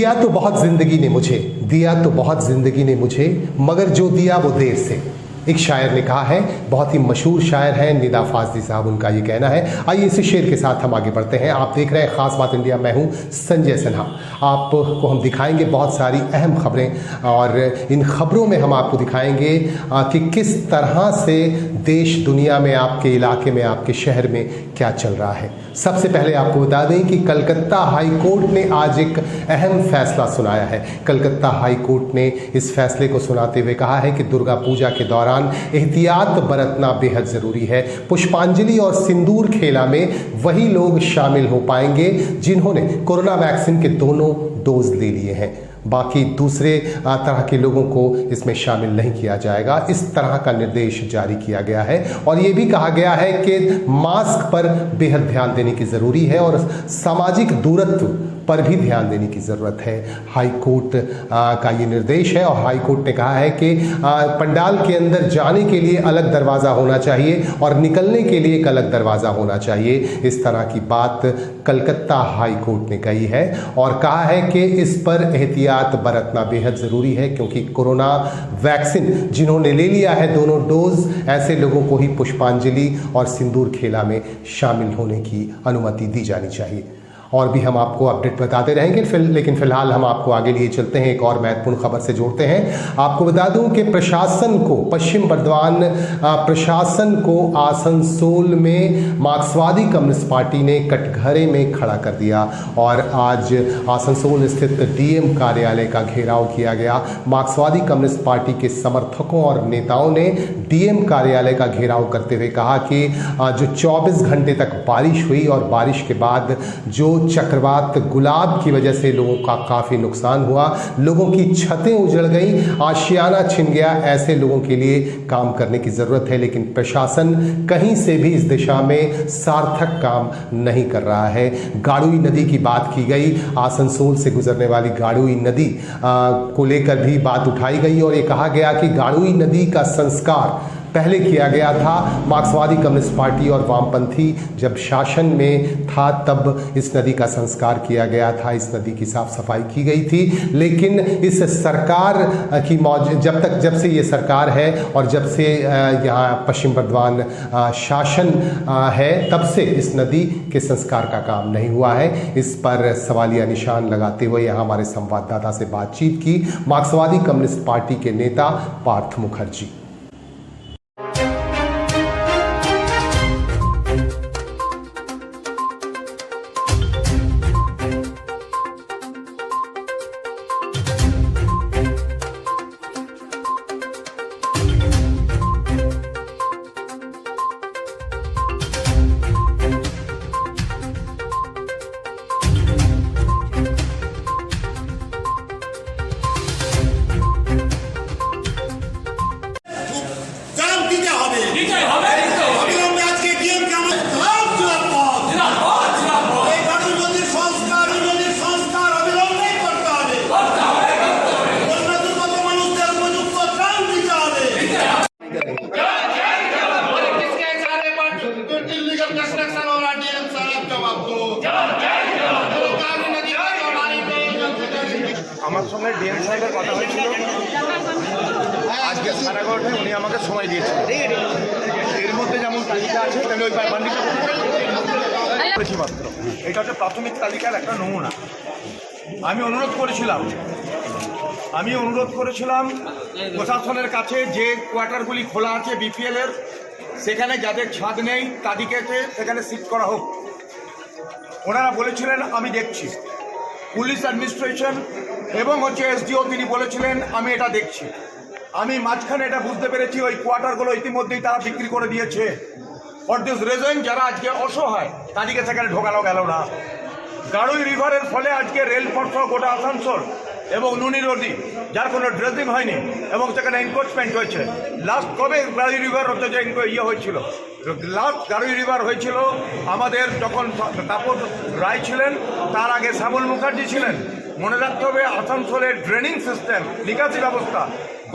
दिया तो बहुत ज़िंदगी ने मुझे, दिया तो बहुत ज़िंदगी ने मुझे, मगर जो दिया वो देर से। एक शायर ने कहा है, बहुत ही मशहूर शायर हैं निदा फाजली साहब, उनका ये कहना है। आइए इसी शेर के साथ हम आगे बढ़ते हैं। आप देख रहे हैं खास बात इंडिया, मैं हूं संजय सिन्हा। आपको हम दिखाएंगे बहुत सारी अहम खबरें और इन खबरों में हम आपको दिखाएंगे कि किस तरह से देश दुनिया में, आपके इलाके में, आपके शहर में क्या चल रहा है। सबसे पहले आपको बता दें कि कलकत्ता हाई कोर्ट ने आज एक अहम फैसला सुनाया है। कलकत्ता हाई कोर्ट ने इस फैसले को सुनाते हुए कहा है कि दुर्गा पूजा के दौरान एहतियात बरतना बेहद ज़रूरी है। पुष्पांजलि और सिंदूर खेला में वही लोग शामिल हो पाएंगे जिन्होंने कोरोना वैक्सीन के दोनों डोज ले लिए हैं। बाकी दूसरे तरह के लोगों को इसमें शामिल नहीं किया जाएगा। इस तरह का निर्देश जारी किया गया है और ये भी कहा गया है कि मास्क पर बेहद ध्यान देने की ज़रूरी है और सामाजिक दूरत्व पर भी ध्यान देने की ज़रूरत है। हाई कोर्ट का ये निर्देश है और हाई कोर्ट ने कहा है कि पंडाल के अंदर जाने के लिए अलग दरवाज़ा होना चाहिए और निकलने के लिए एक अलग दरवाज़ा होना चाहिए। इस तरह की बात कलकत्ता हाई कोर्ट ने कही है और कहा है कि इस पर एहतियात बरतना बेहद ज़रूरी है, क्योंकि कोरोना वैक्सीन जिन्होंने ले लिया है दोनों डोज, ऐसे लोगों को ही पुष्पांजलि और सिंदूर खेला में शामिल होने की अनुमति दी जानी चाहिए। और भी हम आपको अपडेट बताते रहेंगे, लेकिन फिलहाल हम आपको आगे लिए चलते हैं, एक और महत्वपूर्ण खबर से जोड़ते हैं। आपको बता दूं कि प्रशासन को, पश्चिम बर्धमान प्रशासन को आसनसोल में मार्क्सवादी कम्युनिस्ट पार्टी ने कटघरे में खड़ा कर दिया और आज आसनसोल स्थित डीएम कार्यालय का घेराव किया गया। मार्क्सवादी कम्युनिस्ट पार्टी के समर्थकों और नेताओं ने डीएम कार्यालय का घेराव करते हुए कहा कि जो 24 घंटे तक बारिश हुई और बारिश के बाद जो चक्रवात गुलाब की वजह से लोगों का काफ़ी नुकसान हुआ, लोगों की छतें उजड़ गई, आशियाना छिन गया, ऐसे लोगों के लिए काम करने की ज़रूरत है। लेकिन प्रशासन कहीं से भी इस दिशा में सार्थक काम नहीं कर रहा है। गाड़ुई नदी की बात की गई, आसनसोल से गुजरने वाली गाड़ुई नदी को लेकर भी बात उठाई गई और ये कहा गया कि गाड़ुई नदी का संस्कार पहले किया गया था। मार्क्सवादी कम्युनिस्ट पार्टी और वामपंथी जब शासन में था तब इस नदी का संस्कार किया गया था, इस नदी की साफ सफाई की गई थी। लेकिन इस सरकार की जब से ये सरकार है और जब से यहाँ पश्चिम बर्धमान शासन है, तब से इस नदी के संस्कार का काम नहीं हुआ है। इस पर सवालिया निशान लगाते हुए यहाँ हमारे संवाददाता से बातचीत की मार्क्सवादी कम्युनिस्ट पार्टी के नेता पार्थ मुखर्जी। আমার সঙ্গে ডিএম সাহেবের কথা হয়েছিল, আজকে সাড়ে 11টায় উনি আমাকে সময় দিয়েছেন। এর মধ্যে যেমন তালিকা আছে তেমনি ওই বান্ডিটা করেছি মাত্র। এটা হচ্ছে প্রাথমিক তালিকার একটা নমুনা। আমি অনুরোধ করেছিলাম প্রশাসনের কাছে যে কোয়ার্টারগুলি খোলা আছে বিপিএলের, সেখানে যাদের ছাদ নেই তাদেরকে সেখানে শিফট করা হোক। ওনারা বলেছিলেন আমি দেখছি। পুলিশ অ্যাডমিনিস্ট্রেশন এবং এসডিও তিনি বলেছিলেন আমি এটা দেখছি। আমি মাঝখানে এটা বুঝতে পেরেছি ওই কোয়ার্টারগুলো ইতিমধ্যেই তারা বিক্রি করে দিয়েছে। ফর দিস রিজন যারা আজকে অসহায় তাদেরকে সেখানে ঢোকানো গেল না। গাড়ুই রিভারের ফলে আজকে রেলপথ সহ গোটা আসানসোল এবং নুনি নদী যার কোনো ড্রেজিং হয়নি এবং সেখানে এনক্রোচমেন্ট হয়েছে। লাস্ট কবে গাড়ুই রিভার হচ্ছে যে হয়েছিল, লাস্ট গাড়ুই রিভার হয়েছিল আমাদের যখন তাপস রায় ছিলেন, তার আগে শ্যামল মুখার্জি ছিলেন, মনে রাখতে হবে আসানসোলের ড্রেনিং সিস্টেম, নিকাশি ব্যবস্থা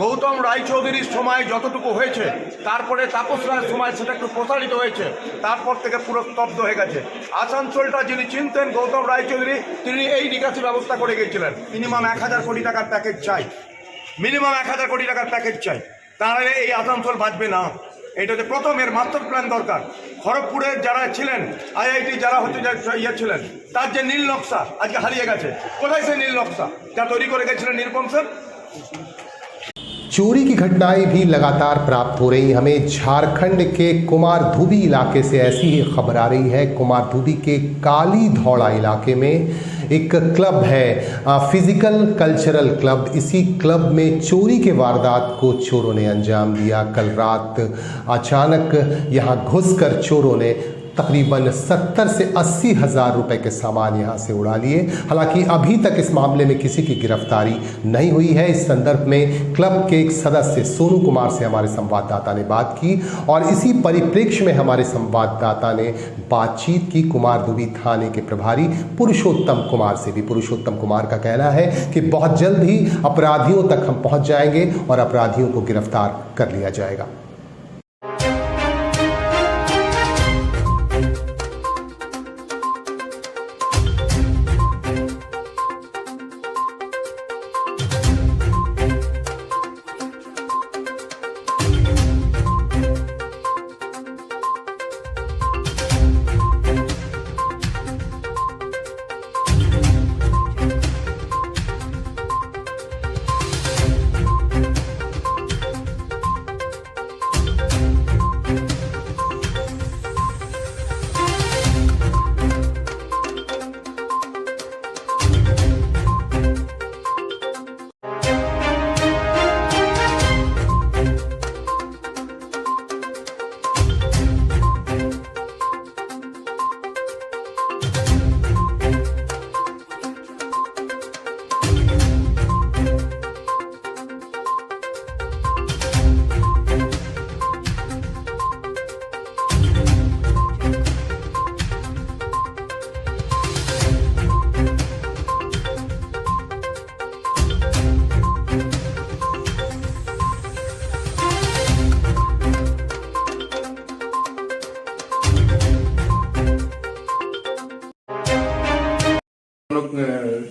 গৌতম রায়চৌধুরীর সময় যতটুকু হয়েছে, তারপরে তাপস রায়ের সময় সেটা একটু প্রসারিত হয়েছে, তারপর থেকে পুরো স্তব্ধ হয়ে গেছে। আসানসোলটা যিনি চিনতেন গৌতম রায়চৌধুরী, তিনি এই নিকাশি ব্যবস্থা করে গিয়েছিলেন। মিনিমাম 1000 কোটি টাকার প্যাকেজ চাই, মিনিমাম 1000 কোটি টাকার প্যাকেজ চাই, তাহলে এই আসানসোল বাঁচবে না। এটা হচ্ছে প্রথম, এর মাস্টার প্ল্যান দরকার। খড়গপুরের যারা ছিলেন, IIT যারা হচ্ছে ছিলেন, তার যে নীল নকশা আজকে হারিয়ে গেছে। কোথায় সেই নীল নকশা যা তৈরি করে গেছিলেন নিরুপম সেন? चोरी की घटनाएं भी लगातार प्राप्त हो रही। हमें झारखंड के कुमारधुबी इलाके से ऐसी ही खबर आ रही है। कुमारधुबी के काली धौड़ा इलाके में एक क्लब है, फिजिकल कल्चरल क्लब। इसी क्लब में चोरी के वारदात को चोरों ने अंजाम दिया। कल रात अचानक यहां घुसकर चोरों ने तकरीबन 70 से 80 हज़ार रुपए के सामान यहाँ से उड़ा लिए। हालांकि अभी तक इस मामले में किसी की गिरफ्तारी नहीं हुई है। इस संदर्भ में क्लब के एक सदस्य सोनू कुमार से हमारे संवाददाता ने बात की और इसी परिप्रेक्ष्य में हमारे संवाददाता ने बातचीत की कुमारधुबी थाने के प्रभारी पुरुषोत्तम कुमार से भी। पुरुषोत्तम कुमार का कहना है कि बहुत जल्द ही अपराधियों तक हम पहुंच जाएंगे और अपराधियों को गिरफ्तार कर लिया जाएगा।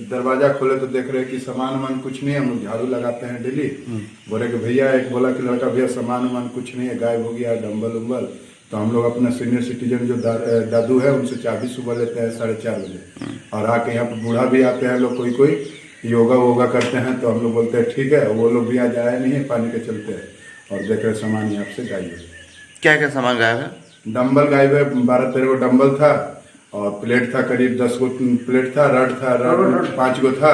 दरवाजा खोले तो देख रहे कि सामान वामान कुछ नहीं है। हम लोग झाड़ू लगाते हैं डेली। बोले कि भैया, एक बोला कि लड़का, भैया सामान वामान कुछ नहीं है, गायब हो गया डम्बल उम्बल। तो हम लोग अपना सीनियर सिटीजन जो दादू है उनसे चाबी सुबह लेते हैं 4:30 बजे, और आके यहाँ पे बूढ़ा भी आते हैं लोग, कोई योगा वोगा करते हैं। तो हम लोग बोलते हैं ठीक है, वो लोग भी आज आए नहीं है, पानी के चलते हैं, और देख रहे सामान यहाँ से गायब है। क्या क्या सामान गायब है? डम्बल गायब है, 12-13 गो डम्बल था, और प्लेट था, करीब 10 गो प्लेट था, रड था, रड 5 गो था,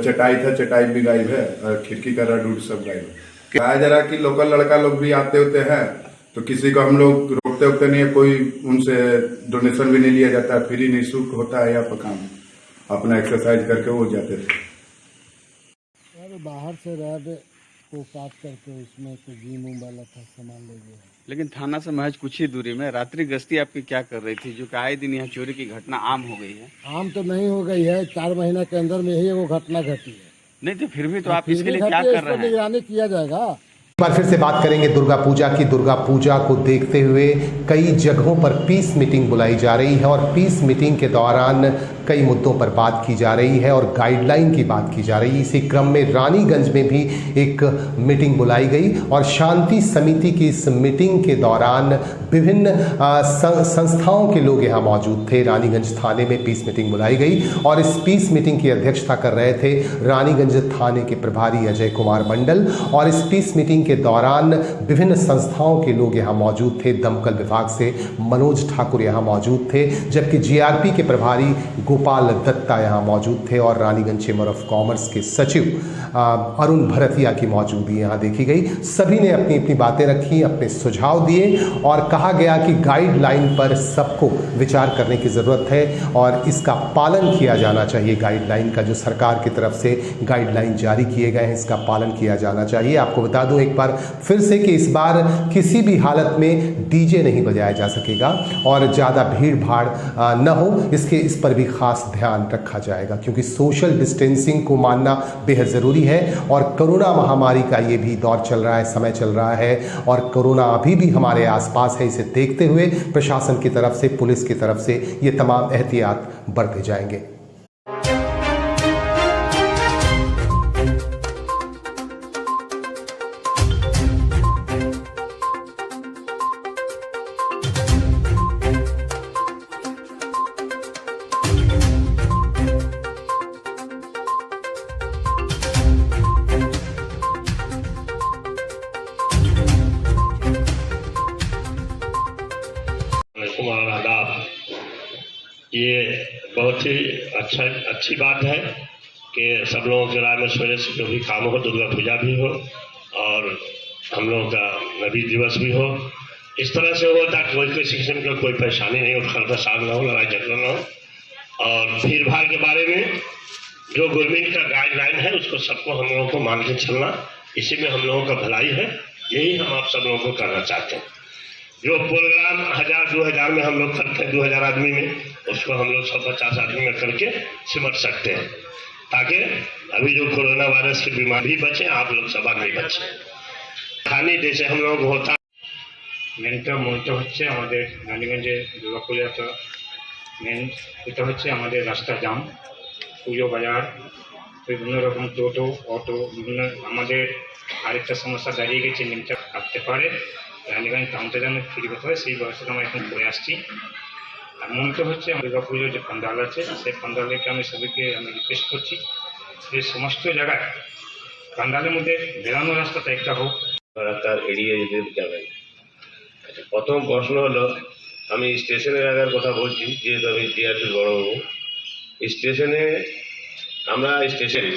चटाई था, चटाई भी गायब है, और खिड़की का रड उड सब गायब है। कहा जरा कि लोकल लड़का लोग भी आते होते हैं, तो किसी को हम लोग रोकते होते नहीं है, कोई उनसे डोनेशन भी नहीं लिया जाता, फ्री निःशुल्क होता है यहाँ पर काम, अपना एक्सरसाइज करके वो जाते थे। बाहर से रड को काट करके उसमें तो जिम वाला था, सामान ले गया। लेकिन थाना से महज कुछ ही दूरी में रात्रि गश्ती आपकी क्या कर रही थी, जो कि आए दिन यहाँ चोरी की घटना आम हो गई है? आम तो नहीं हो गई है, 4 महीना के अंदर में ही वो घटना घटी है। नहीं तो फिर भी तो आप इसके लिए क्या कर रहे हैं? निगरानी किया जाएगा। एक बार फिर से बात करेंगे दुर्गा पूजा की। दुर्गा पूजा को देखते हुए कई जगहों पर पीस मीटिंग बुलाई जा रही है, और पीस मीटिंग के दौरान कई मुद्दों पर बात की जा रही है और गाइडलाइन की बात की जा रही है। इसी क्रम में रानीगंज में भी एक मीटिंग बुलाई गई, और शांति समिति की इस मीटिंग के दौरान विभिन्न संस्थाओं के लोग यहाँ मौजूद थे। रानीगंज थाने में पीस मीटिंग बुलाई गई, और इस पीस मीटिंग की अध्यक्षता कर रहे थे रानीगंज थाने के प्रभारी अजय कुमार मंडल। और इस पीस मीटिंग के दौरान विभिन्न संस्थाओं के लोग यहाँ मौजूद थे। दमकल विभाग से मनोज ठाकुर यहाँ मौजूद थे, जबकि GRP के प्रभारी गोपाल दत्ता यहाँ मौजूद थे, और रानीगंज चेंबर ऑफ कॉमर्स के सचिव अरुण भरतिया की मौजूदगी यहाँ देखी गई। सभी ने अपनी अपनी बातें रखी, अपने सुझाव दिए, और कहा गया कि गाइडलाइन पर सबको विचार करने की ज़रूरत है और इसका पालन किया जाना चाहिए। गाइडलाइन का जो सरकार की तरफ से गाइडलाइन जारी किए गए हैं, इसका पालन किया जाना चाहिए। आपको बता दूं एक बार फिर से कि इस बार किसी भी हालत में DJ नहीं बजाया जा सकेगा, और ज़्यादा भीड़ भाड़ न हो, इस पर भी खास ध्यान रखा जाएगा, क्योंकि सोशल डिस्टेंसिंग को मानना बेहद ज़रूरी है। और कोरोना महामारी का ये भी दौर चल रहा है, समय चल रहा है, और कोरोना अभी भी हमारे आसपास है। इसे देखते हुए प्रशासन की तरफ से, पुलिस की तरफ से ये तमाम एहतियात बरते जाएंगे। कुमार आदाब। ये बहुत ही अच्छी बात है कि सब लोगों के राय मशवरे से जो भी काम हो, दुर्गा पूजा भी हो और हम लोगों का नबी दिवस भी हो, इस तरह से हो ताकि कोई किसी किस्म का कोई परेशानी नहीं हो, उठकर फसाद ना हो, लड़ाई झगड़ा ना हो। और भीड़ भाड़ के बारे में जो गवर्नमेंट का गाइडलाइन है उसको सबको हम लोगों को मान के चलना, इसी में हम लोगों का भलाई है। यही हम आप सब लोगों को करना चाहते हैं। जो प्रोग्राम 1000-2000 में हम लोग करते हैं, 2000 आदमी में, उसको हम लोग 150 आदमी में करके सिमट सकते हैं, ताकि अभी जो कोरोना वायरस की बीमारी बचे, आप लोग सब नहीं बचे। खाने जैसे हम लोग होता মেনটা মূলত হচ্ছে আমাদের রানীগঞ্জে দুর্গাপূজাটা মেন এটা হচ্ছে আমাদের রাস্তা জাম, পুজো বাজার, বিভিন্ন রকম টোটো অটো বিভিন্ন। আমাদের আরেকটা সমস্যা দাঁড়িয়ে গেছে, মেনটা থাকতে পারে রানীগঞ্জ টাউনটা যেন ফ্রি করতে হয়, সেই ব্যবস্থাটা আমরা এখন করে আসছি। আর মূলত হচ্ছে দুর্গাপুজোর যে পান্ডাল আছে, সেই পান্ডালকে আমি সবাইকে রিকোয়েস্ট করছি যে সমস্ত জায়গায় পান্ডালের মধ্যে বেরানোর রাস্তাটা একটা হোক, রাস্তার এড়িয়ে যেতে যাবেন। প্রথম প্রশ্ন হলো, আমি স্টেশনের আগার কথা বলছি, যেহেতু আমি টিআরপির বড়বাবু। স্টেশনে আমরা স্টেশনে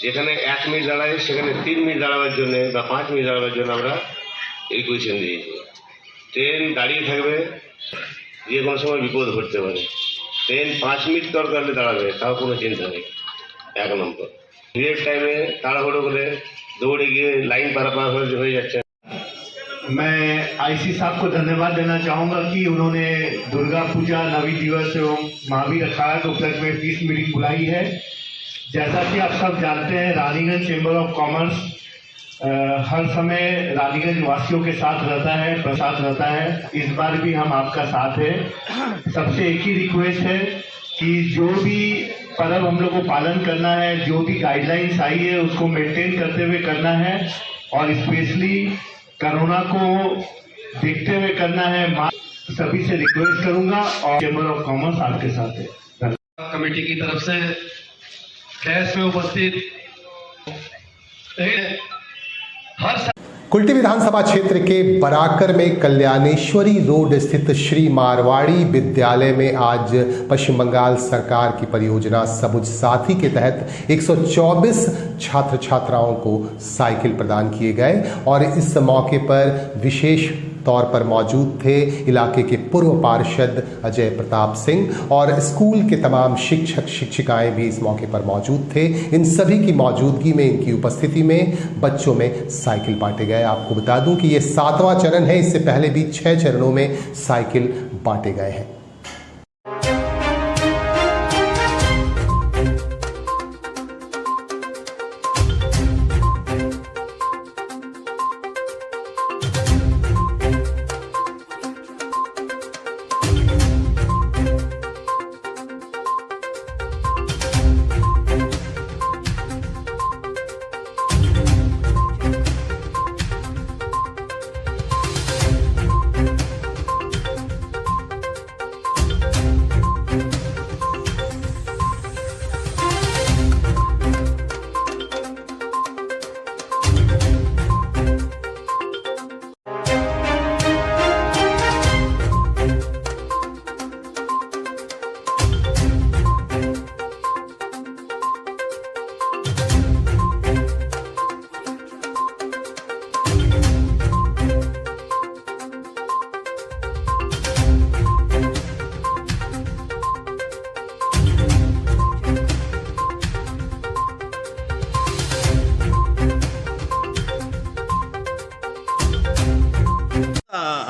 যেখানে 1 মিনিট দাঁড়াই, সেখানে 3 মিনিট দাঁড়াবার জন্য বা 5 মিনিট দাঁড়াবার জন্য আমরা রিকুয়েশন দিয়েছি। ট্রেন দাঁড়িয়ে থাকবে, যে কোনো সময় বিপদ ঘটতে পারে। ট্রেন 5 মিনিট দরকার হলে দাঁড়াবে, তাও কোনো চিন্তা নেই। 1 নম্বর, ভিড়ের টাইমে তাড়াহুড়ো করে দৌড়ে गए लाइन पार हो जाते। मैं आईसी साहब को धन्यवाद देना चाहूँगा कि उन्होंने दुर्गा पूजा, नवी दिवस एवं महावीर अखाड़ा के उपलक्ष्य में 20 मीटिंग बुलाई है। जैसा कि आप सब जानते हैं, रानीगंज चैम्बर ऑफ कॉमर्स हर समय रानीगंज वासियों के साथ रहता है, प्रसाद रहता है। इस बार भी हम आपका साथ है। सबसे एक ही रिक्वेस्ट है कि जो भी पर्व हम लोग को पालन करना है, जो भी गाइडलाइंस आई है उसको मेंटेन करते हुए करना है, और स्पेशली कोरोना को देखते हुए करना है। सभी से रिक्वेस्ट करूंगा, और चैम्बर ऑफ कॉमर्स आपके साथ है। कमेटी की तरफ से कैश में उपस्थित कुल्टी विधानसभा क्षेत्र के बराकर में कल्याणेश्वरी रोड स्थित श्री मारवाड़ी विद्यालय में आज पश्चिम बंगाल सरकार की परियोजना सबुज साथी के तहत 124 छात्र छात्राओं को साइकिल प्रदान किए गए। और इस मौके पर विशेष तौर पर मौजूद थे इलाके के पूर्व पार्षद अजय प्रताप सिंह, और स्कूल के तमाम शिक्षक शिक्षिकाएं भी इस मौके पर मौजूद थे। इन सभी की मौजूदगी में, इनकी उपस्थिति में बच्चों में साइकिल बांटे गए। आपको बता दूं कि ये 7वां चरण है, इससे पहले भी 6 चरणों में साइकिल बांटे गए हैं।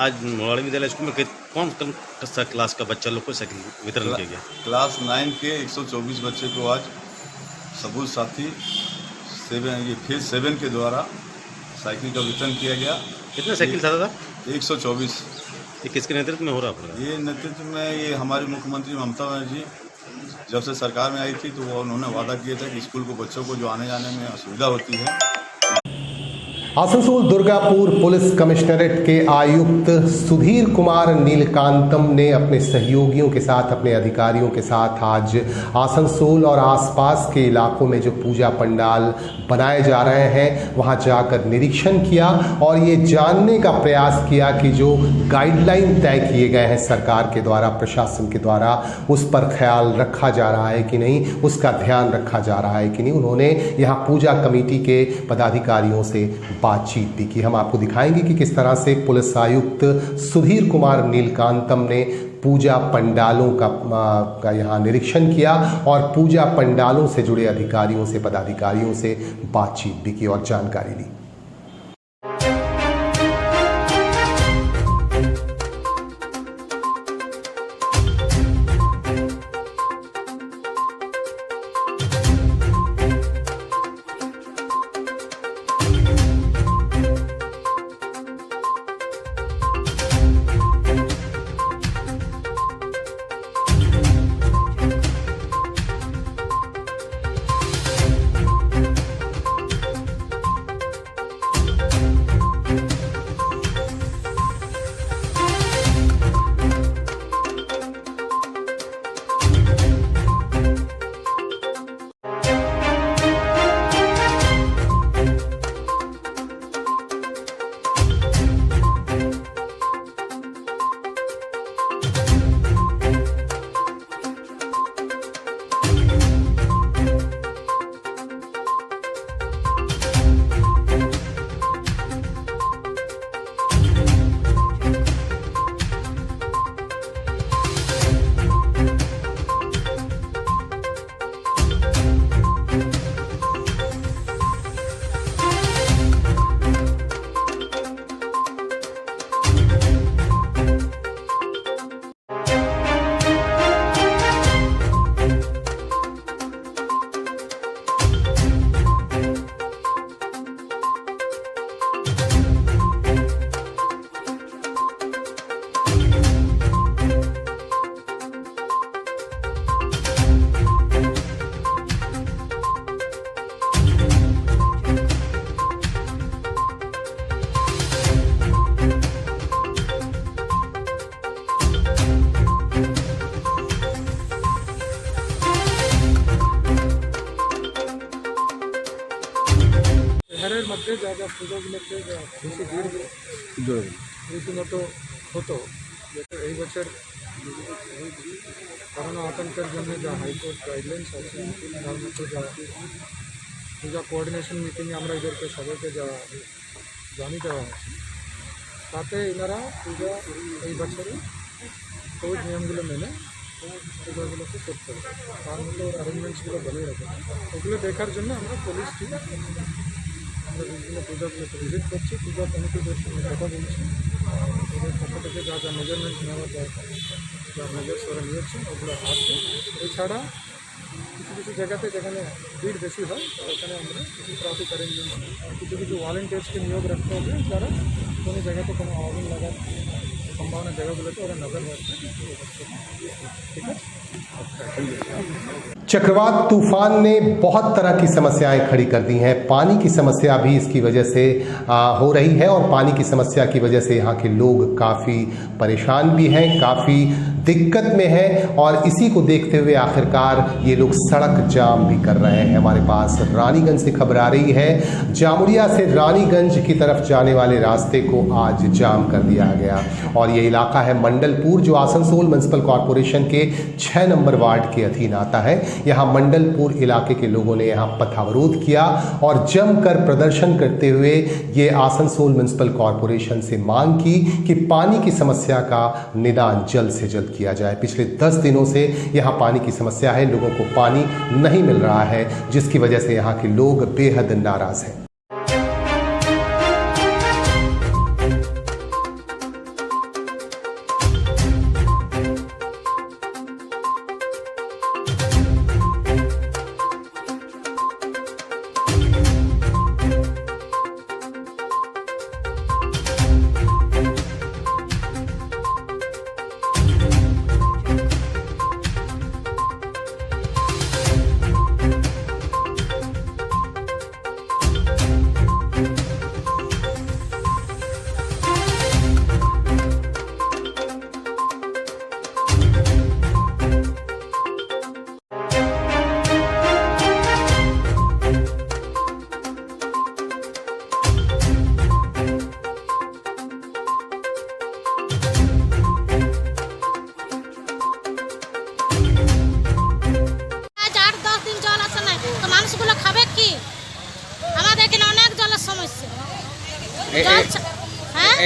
आज मोराली विद्यालय स्कूल में कौन सा क्लास का बच्चा लोग को साइकिल वितरण किया गया? क्लास 9 के 124 बच्चे को आज सबूत साथी फेज 7 के द्वारा साइकिल का वितरण किया गया। कितने साइकिल था दादा? 124। ये किसके नेतृत्व में हो रहा है? ये नेतृत्व में ये हमारी मुख्यमंत्री ममता बनर्जी जब से सरकार में आई थी तो वो उन्होंने वादा किया था कि स्कूल को बच्चों को जो आने जाने में असुविधा होती है। आसनसोल दुर्गापुर पुलिस कमिश्नरेट के आयुक्त सुधीर कुमार नीलकांतम ने अपने सहयोगियों के साथ, अपने अधिकारियों के साथ आज आसनसोल और आसपास के इलाकों में जो पूजा पंडाल बनाए जा रहे हैं वहां जाकर निरीक्षण किया और ये जानने का प्रयास किया कि जो गाइडलाइन तय किए गए हैं सरकार के द्वारा, प्रशासन के द्वारा, उस पर ख्याल रखा जा रहा है कि नहीं, उसका ध्यान रखा जा रहा है कि नहीं। उन्होंने यहाँ पूजा कमेटी के पदाधिकारियों से बातचीत भी की। हम आपको दिखाएंगे कि किस तरह से पुलिस आयुक्त सुधीर कुमार नीलकांतम ने पूजा पंडालों का यहाँ निरीक्षण किया और पूजा पंडालों से जुड़े अधिकारियों से, पदाधिकारियों से बातचीत भी की और जानकारी ली। শহরের মধ্যে যা যা পুজোগুলোতে যা বেশি ভিড় রীতিমতো হতো, যেটা এই বছর করোনা আতঙ্কের জন্য যা হাইকোর্ট গাইডলাইন্স আছে তার মধ্যে যা পূজা কোঅর্ডিনেশন মিটিংয়ে আমরা এদেরকে সবাইকে যা জানিয়ে দেওয়া হয়েছে তাতে এনারা পূজা এই বছরে কোভিড নিয়মগুলো মেনে পূজাগুলোকে করতে হবে, তার মধ্যে অ্যারেঞ্জমেন্টসগুলো বলে রাখে। ওগুলো দেখার জন্য আমরা পুলিশ টিম আমরা বিভিন্ন পূজাগুলোকে ভিজিট করছি, পূজা কমিটিদের সঙ্গে কথা বলছি, ওদের পক্ষ থেকে যা যা মেজারমেন্ট নেওয়ার দরকার, যা মেজার্স ওরা নিয়েছে ওগুলো আছে। এছাড়া কিছু কিছু জায়গাতে যেখানে ভিড় বেশি হয় ওখানে আমরা কিছু ট্রাফিক অ্যারেঞ্জমেন্ট, কিছু কিছু ভলেন্টিয়ার্সকে নিয়োগ রাখতে হবে যারা কোনো জায়গাতে কোনো আগুন লাগার संभावना जगहগুলোতে ওরা नजर रखते हैं। ठीक है। चक्रवात तूफान ने बहुत तरह की समस्याएं खड़ी कर दी हैं। पानी की समस्या भी इसकी वजह से हो रही है और पानी की समस्या की वजह से यहाँ के लोग काफ़ी परेशान भी हैं, काफ़ी दिक्कत में हैं और इसी को देखते हुए आखिरकार ये लोग सड़क जाम भी कर रहे हैं। हमारे पास रानीगंज से खबर आ रही है, जामुरिया से रानीगंज की तरफ जाने वाले रास्ते को आज जाम कर दिया गया और ये इलाका है मंडलपुर जो आसनसोल म्युनिसिपल कॉरपोरेशन के 6 नंबर वार्ड के अधीन आता है। यहाँ मंडलपुर इलाके के लोगों ने यहाँ पथावरोध किया और जमकर प्रदर्शन करते हुए ये आसनसोल म्युनिसिपल कॉरपोरेशन से मांग की कि पानी की समस्या का निदान जल्द से जल्द किया जाए। पिछले 10 दिनों से यहाँ पानी की समस्या है, लोगों को पानी नहीं मिल रहा है जिसकी वजह से यहाँ के लोग बेहद नाराज हैं।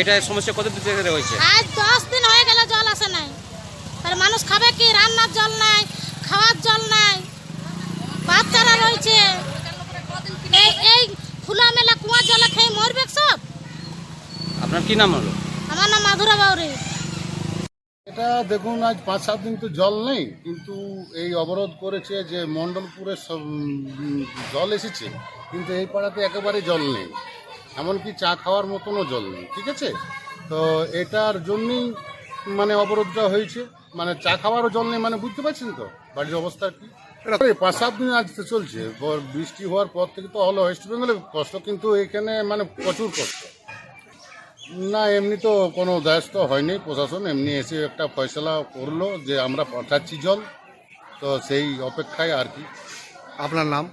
এটা সমস্যা কতদিন ধরে হয়েছে? আজ 10 দিন হয়ে গেল জল আসে নাই। আর মানুষ খাবে কি? রান্নার জল নাই, খাওয়ার জল নাই, বাচ্চারা রয়েছে এই খোলা মেলা কুয়া জলে খেয়ে মরবে সব। আপনার কি নাম হলো? আমার নাম মাধুরা বাউরি। এটা দেখুন আজ 5-7 দিন তো জল নেই, কিন্তু এই অবরোধ করেছে যে মণ্ডলপুরে সব জল এসেছে, কিন্তু এই পাড়াতে একেবারে জল নেই, এমনকি চা খাওয়ার মতনও জল নেই। ঠিক আছে, তো এটার জন্যই মানে অবরোধটা হয়েছে, মানে চা খাওয়ারও জল নেই, মানে বুঝতে পারছেন তো বাড়ির অবস্থা কি। 5-7 দিন আজ তো চলছে, বৃষ্টি হওয়ার পর থেকে তো হলো ওয়েস্ট বেঙ্গলে কষ্ট, কিন্তু এখানে মানে প্রচুর কষ্ট। না এমনি তো কোনো দায়িত্ব হয়নি, প্রশাসন এমনি এসে একটা ফয়সলা করলো যে আমরা পাঠাচ্ছি জল, তো সেই অপেক্ষায় আর কি। আপনার নাম?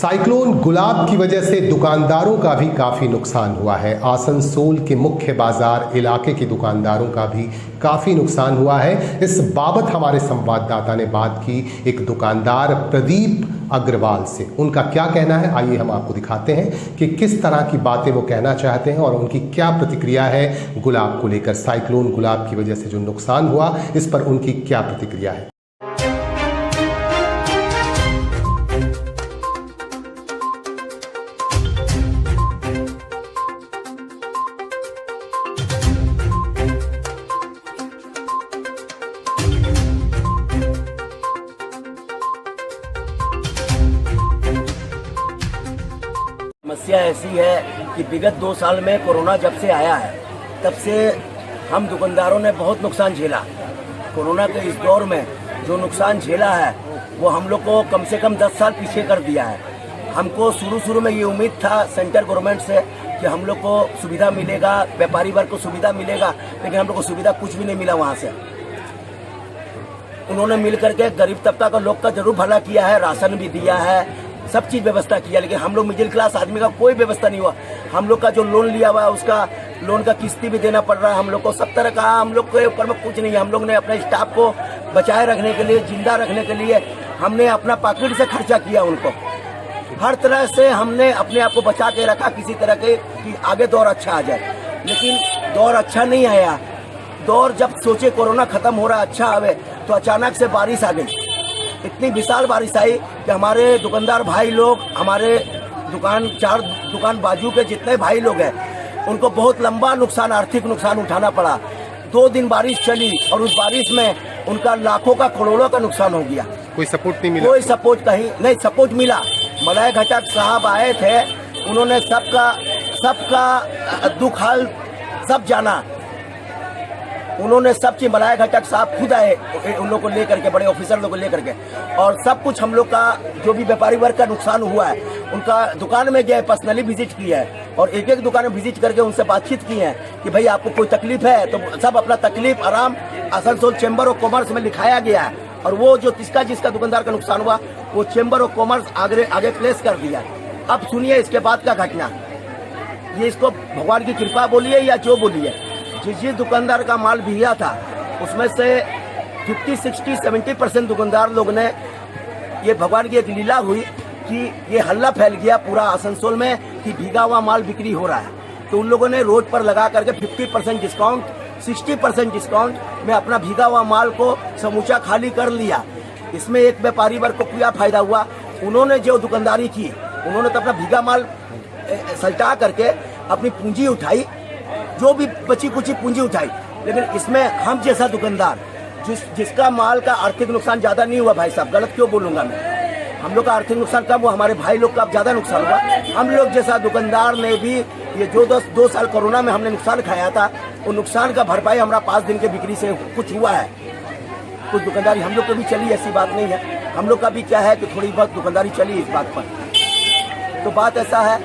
साइक्लोन गुलाब की वजह से दुकानदारों का भी काफ़ी नुकसान हुआ है। आसनसोल के मुख्य बाजार इलाके के दुकानदारों का भी काफ़ी नुकसान हुआ है। इस बाबत हमारे संवाददाता ने बात की एक दुकानदार प्रदीप अग्रवाल से। उनका क्या कहना है आइए हम आपको दिखाते हैं कि किस तरह की बातें वो कहना चाहते हैं और उनकी क्या प्रतिक्रिया है गुलाब को लेकर। साइक्लोन गुलाब की वजह से जो नुकसान हुआ इस पर उनकी क्या प्रतिक्रिया है। समस्या ऐसी है कि विगत 2 साल में कोरोना जब से आया है तब से हम दुकानदारों ने बहुत नुकसान झेला। कोरोना के इस दौर में जो नुकसान झेला है वो हम लोग को कम से कम 10 साल पीछे कर दिया है। हमको शुरू में ये उम्मीद था सेंट्रल गवर्नमेंट से कि हम लोग को सुविधा मिलेगा, व्यापारी वर्ग को सुविधा मिलेगा, लेकिन हम लोग को सुविधा कुछ भी नहीं मिला वहाँ से। उन्होंने मिल करके गरीब तबका का लोग का जरूर भला किया है, राशन भी दिया है, सब चीज व्यवस्था किया, लेकिन हम लोग मिडिल क्लास आदमी का कोई व्यवस्था नहीं हुआ। हम लोग का जो लोन लिया हुआ है उसका लोन का किस्ती भी देना पड़ रहा है हम लोग को, सब तरह का हम लोग के ऊपर में कुछ नहीं है। हम लोग ने अपने स्टाफ को बचाए रखने के लिए, जिंदा रखने के लिए हमने अपना पॉकेट से खर्चा किया, उनको हर तरह से हमने अपने आप को बचा के रखा किसी तरह के कि आगे दौर अच्छा आ जाए, लेकिन दौर अच्छा नहीं आया। दौर जब सोचे कोरोना खत्म हो रहा अच्छा आवे तो अचानक से बारिश आ गई, इतनी विशाल बारिश आई कि हमारे दुकानदार भाई लोग, हमारे 4 दुकान बाजू के जितने भाई लोग हैं उनको बहुत लंबा नुकसान, आर्थिक नुकसान उठाना पड़ा। 2 दिन बारिश चली और उस बारिश में उनका लाखों का करोड़ों का नुकसान हो गया। कोई सपोर्ट नहीं मिला? कोई सपोर्ट कहीं नहीं, सपोर्ट मिला। मलय घटक साहब आए थे, उन्होंने सबका दुख हाल सब जाना, उन्होंने सब चीज मलाय घटक साहब खुद आए उन लोग को लेकर के, बड़े ऑफिसर लोग को लेकर के, और सब कुछ हम लोग का जो भी व्यापारी वर्ग का नुकसान हुआ है उनका दुकान में गए, पर्सनली विजिट किया है और एक दुकान में विजिट करके उनसे बातचीत की है कि भाई आपको कोई तकलीफ है तो सब अपना तकलीफ आराम आसनसोल चैम्बर ऑफ कॉमर्स में लिखाया गया है, और वो जो जिसका दुकानदार का नुकसान हुआ वो चैम्बर ऑफ कॉमर्स आगे प्लेस कर दिया। अब सुनिए इसके बाद का घटना, ये इसको भगवान की कृपा बोलिए या जो बोलिए, जिस दुकानदार का माल भीगा था उसमें से 50, 60, 70% दुकानदार लोग ने, ये भगवान की एक लीला हुई कि ये हल्ला फैल गया पूरा आसनसोल में कि भीगा हुआ माल बिक्री हो रहा है, तो उन लोगों ने रोड पर लगा करके 50% डिस्काउंट, 60% डिस्काउंट में अपना भीगा हुआ माल को समूचा खाली कर लिया। इसमें एक व्यापारी वर्ग को क्या फायदा हुआ, उन्होंने जो दुकानदारी की उन्होंने तो अपना भीगा माल सल्टा करके अपनी पूंजी उठाई, जो भी बची कुची पूंजी उठाई, लेकिन इसमें हम जैसा दुकानदार जिसका माल का आर्थिक नुकसान ज्यादा नहीं हुआ, भाई साहब गलत क्यों बोलूंगा मैं, हम लोग का आर्थिक नुकसान कम हुआ, हमारे भाई लोग का अब ज्यादा नुकसान हुआ। हम लोग जैसा दुकानदार ने भी ये जो 2 साल कोरोना में हमने नुकसान खाया था, वो नुकसान का भरपाई हमारा 5 दिन के बिक्री से कुछ हुआ है। कुछ दुकानदारी हम लोग को भी चली, ऐसी बात नहीं है, हम लोग का भी क्या है कि थोड़ी बहुत दुकानदारी चली इस बात पर। तो बात ऐसा है